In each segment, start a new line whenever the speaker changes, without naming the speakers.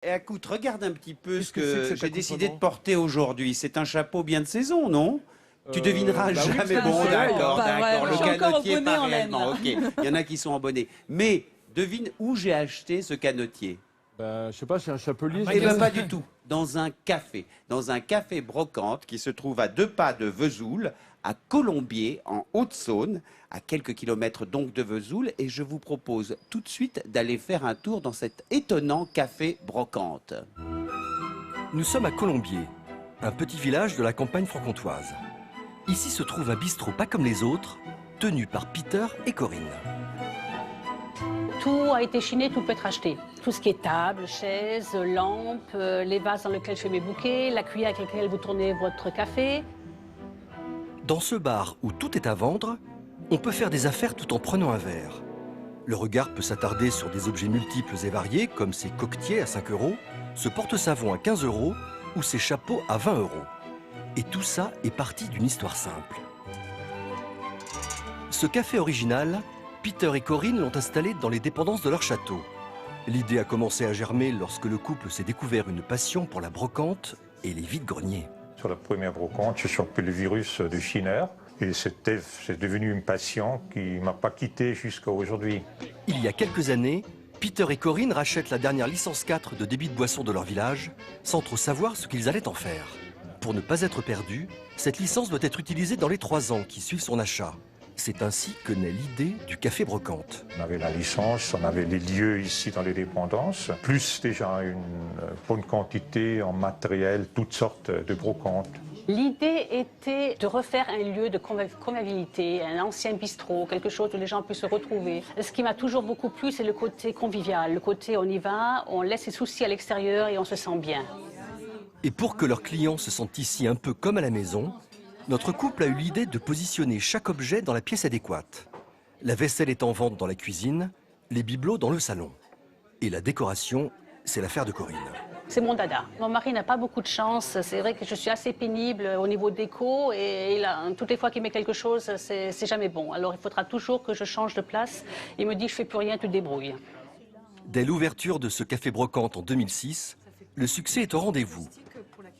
Et écoute, regarde un petit peu ce
Qu'est-ce que c'est que
que
cet
j'ai décidé de
accoutrement
porter aujourd'hui. C'est un chapeau bien de saison, non? Tu devineras
bah oui,
jamais.
c'est
Bon,
un
d'accord,
Pas
d'accord.
vraiment.
Le
Je suis encore
canotier,
au bonnet
pas
en laine,
réellement.
là.
Ok, il y en a qui sont en bonnet. Mais devine où j'ai acheté ce canotier.
Je sais pas, c'est un chapelier.
Eh bien, pas du tout. Dans un café brocante qui se trouve à 2 pas de Vesoul, à Colombier, en Haute-Saône, à quelques kilomètres donc de Vesoul. Et je vous propose tout de suite d'aller faire un tour dans cet étonnant café brocante.
Nous sommes à Colombier, un petit village de la campagne franc-comtoise. Ici se trouve un bistrot pas comme les autres, tenu par Peter et Corinne.
Tout a été chiné, tout peut être acheté. Tout ce qui est table, chaises, lampes, les vases dans lesquels je fais mes bouquets, la cuillère avec laquelle vous tournez votre café.
Dans ce bar où tout est à vendre, on peut faire des affaires tout en prenant un verre. Le regard peut s'attarder sur des objets multiples et variés, comme ces coquetiers à 5 €, ce porte-savon à 15 € ou ces chapeaux à 20 €. Et tout ça est parti d'une histoire simple. Ce café original, Peter et Corinne l'ont installé dans les dépendances de leur château. L'idée a commencé à germer lorsque le couple s'est découvert une passion pour la brocante et les vides-greniers.
Sur la première brocante, j'ai chopé le virus de Schiner et c'est devenu une passion qui ne m'a pas quitté jusqu'à aujourd'hui.
Il y a quelques années, Peter et Corinne rachètent la dernière licence 4 de débit de boisson de leur village, sans trop savoir ce qu'ils allaient en faire. Pour ne pas être perdus, cette licence doit être utilisée dans les 3 ans qui suivent son achat. C'est ainsi que naît l'idée du café brocante.
On avait la licence, on avait les lieux ici dans les dépendances, plus déjà une bonne quantité en matériel, toutes sortes de brocantes.
L'idée était de refaire un lieu de convivialité, un ancien bistrot, quelque chose où les gens puissent se retrouver. Ce qui m'a toujours beaucoup plu, c'est le côté convivial, le côté on y va, on laisse ses soucis à l'extérieur et on se sent bien.
Et pour que leurs clients se sentent ici un peu comme à la maison, notre couple a eu l'idée de positionner chaque objet dans la pièce adéquate. La vaisselle est en vente dans la cuisine, les bibelots dans le salon. Et la décoration, c'est l'affaire de Corinne.
C'est mon dada. Mon mari n'a pas beaucoup de chance. C'est vrai que je suis assez pénible au niveau déco et toutes les fois qu'il met quelque chose, c'est jamais bon. Alors il faudra toujours que je change de place. Il me dit je fais plus rien, tu te débrouilles.
Dès l'ouverture de ce café brocante en 2006, le succès est au rendez-vous.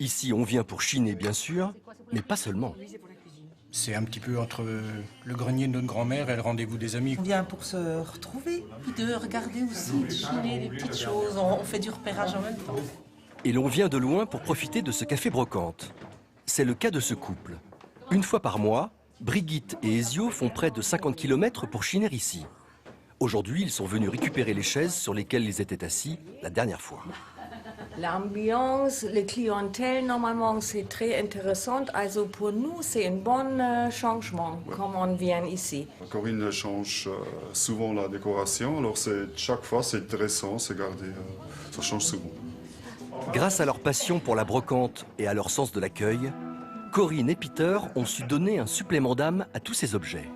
Ici, on vient pour chiner, bien sûr, mais pas seulement.
C'est un petit peu entre le grenier de notre grand-mère et le rendez-vous des amis.
On vient pour se retrouver, puis de regarder aussi, de chiner des petites choses. On fait du repérage en même temps.
Et l'on vient de loin pour profiter de ce café brocante. C'est le cas de ce couple. Une fois par mois, Brigitte et Ezio font près de 50 km pour chiner ici. Aujourd'hui, ils sont venus récupérer les chaises sur lesquelles ils étaient assis la dernière fois.
L'ambiance, la clientèle, normalement, c'est très intéressant. Also pour nous, c'est un bon changement, comme on vient ici.
Corinne change souvent la décoration, alors chaque fois, c'est intéressant, c'est gardé, ça change souvent.
Grâce à leur passion pour la brocante et à leur sens de l'accueil, Corinne et Peter ont su donner un supplément d'âme à tous ces objets.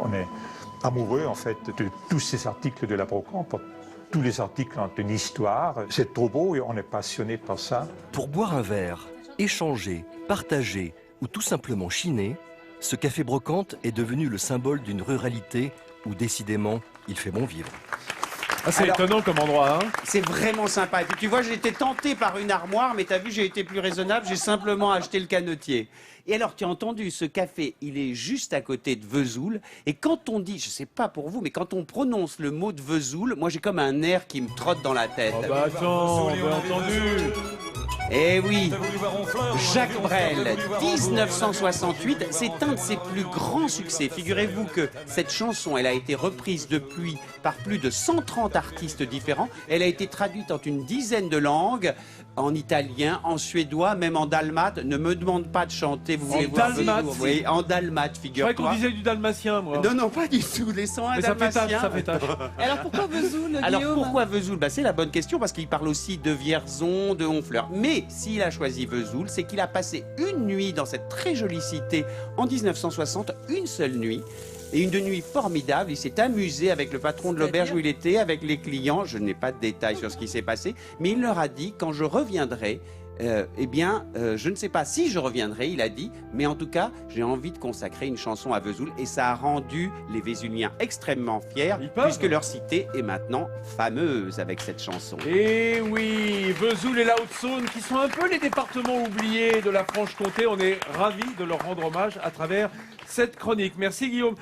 On est amoureux en fait de tous ces articles de la brocante. Tous les articles ont une histoire. C'est trop beau et on est passionné par ça.
Pour boire un verre, échanger, partager ou tout simplement chiner, ce café brocante est devenu le symbole d'une ruralité où décidément il fait bon vivre.
Ah, c'est étonnant comme endroit, hein.
C'est vraiment sympa. Et puis tu vois, j'ai été tenté par une armoire, mais t'as vu, j'ai été plus raisonnable, j'ai simplement acheté le canotier. Et alors, tu as entendu, ce café, il est juste à côté de Vesoul. Et quand on dit, je sais pas pour vous, mais quand on prononce le mot de Vesoul, moi j'ai comme un air qui me trotte dans la tête.
Oh bah attends, bien entendu.
Eh oui, Jacques Brel, 1968, c'est un de ses plus grands succès. Figurez-vous que cette chanson, elle a été reprise depuis par plus de 130 artistes différents. Elle a été traduite en une dizaine de langues, en italien, en suédois, même en dalmate. Ne me demande pas de chanter, vous voulez voir
dalmate?
Oui, en dalmate,
Je
figure-toi.
croyais qu'on disait du dalmatien, moi.
Non, non, pas du tout. Laissons un
Mais ça fait
dalmatien.
tâche, ça fait tâche.
Alors pourquoi Vesoul,
Alors
Guillaume?
pourquoi Vesoul? C'est la bonne question parce qu'il parle aussi de Vierzon, de Honfleur. Mais s'il a choisi Vesoul, c'est qu'il a passé une nuit dans cette très jolie cité en 1960, une seule nuit. Et une nuit formidable, il s'est amusé avec le patron de l'auberge où il était, avec les clients. Je n'ai pas de détails sur ce qui s'est passé, mais il leur a dit, quand je reviendrai, eh bien, je ne sais pas si je reviendrai, il a dit, mais en tout cas, j'ai envie de consacrer une chanson à Vesoul et ça a rendu les Vésuliens extrêmement fiers puisque leur cité est maintenant fameuse avec cette chanson.
Et oui, Vesoul et la Haute-Saône qui sont un peu les départements oubliés de la Franche-Comté. On est ravis de leur rendre hommage à travers cette chronique. Merci Guillaume.